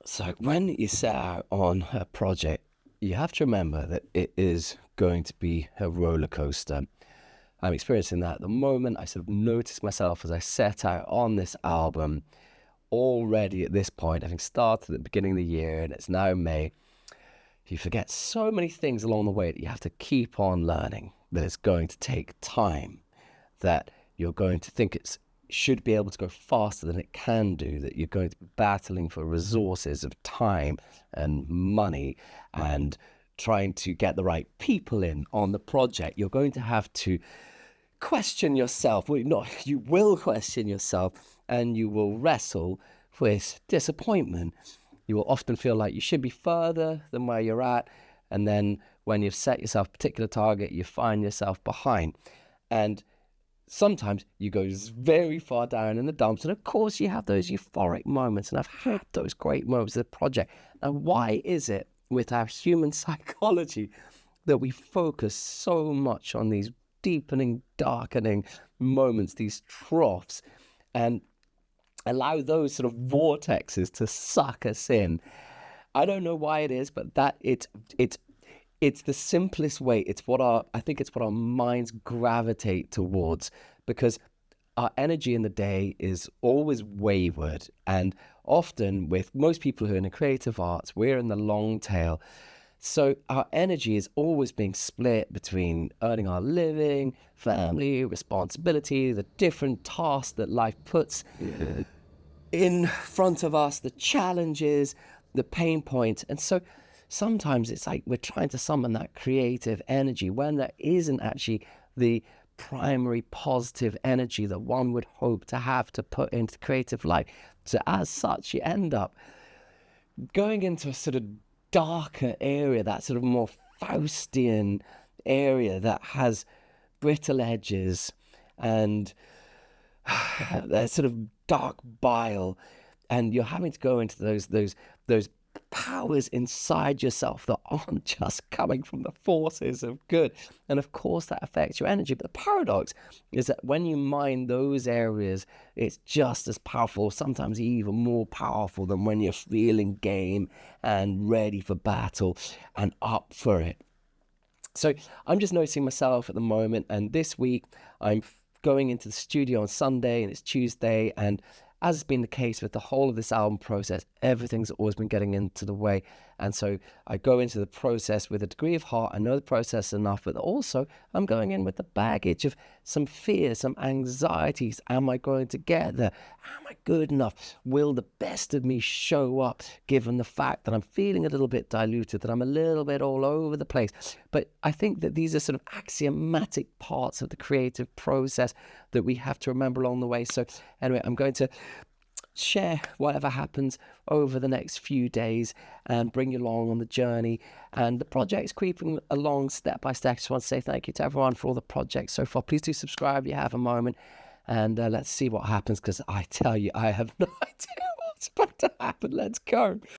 So when you set out on a project, you have to remember that it is going to be a roller coaster. I'm experiencing that at the moment. I sort of noticed myself as I set out on this album already at this point, having started at the beginning of the year and it's now May. You forget so many things along the way that you have to keep on learning, that it's going to take time, that you're going to think it should be able to go faster than it can do, that you're going to be battling for resources of time and money and trying to get the right people in on the project. You're going to have to question yourself. Well, not you will question yourself, and you will wrestle with disappointment. You will often feel like you should be further than where you're at, and then when you've set yourself a particular target, you find yourself behind. And sometimes you go very far down in the dumps, and of course you have those euphoric moments, and I've had those great moments of the project. And why is it with our human psychology that we focus so much on these deepening, darkening moments, these troughs, and allow those sort of vortexes to suck us in? I don't know why it is, but that it's the simplest way. I think it's what our minds gravitate towards, because our energy in the day is always wayward, and often with most people who are in the creative arts, we're in the long tail. So our energy is always being split between earning our living, family, responsibility, the different tasks that life puts in front of us, the challenges, the pain points. And so sometimes it's like we're trying to summon that creative energy when there isn't actually the primary positive energy that one would hope to have to put into creative life. So as such, you end up going into a sort of darker area, that sort of more Faustian area that has brittle edges and that sort of dark bile, and you're having to go into those powers inside yourself that aren't just coming from the forces of good. And of course that affects your energy, but the paradox is that when you mine those areas, it's just as powerful, sometimes even more powerful, than when you're feeling game and ready for battle and up for it. So I'm just noticing myself at the moment, and this week I'm going into the studio on Sunday and it's Tuesday, and as has been the case with the whole of this album process, everything's always been getting into the way. And so I go into the process with a degree of heart. I know the process enough, but also I'm going in with the baggage of some fears, some anxieties. Am I going to get there? Am I good enough? Will the best of me show up, given the fact that I'm feeling a little bit diluted, that I'm a little bit all over the place? But I think that these are sort of axiomatic parts of the creative process that we have to remember along the way. So anyway, I'm going to share whatever happens over the next few days and bring you along on the journey. And the project's creeping along step by step. I just want to say thank you to everyone for all the projects so far. Please do subscribe if you have a moment, and let's see what happens, because I tell you, I have no idea what's about to happen. Let's go.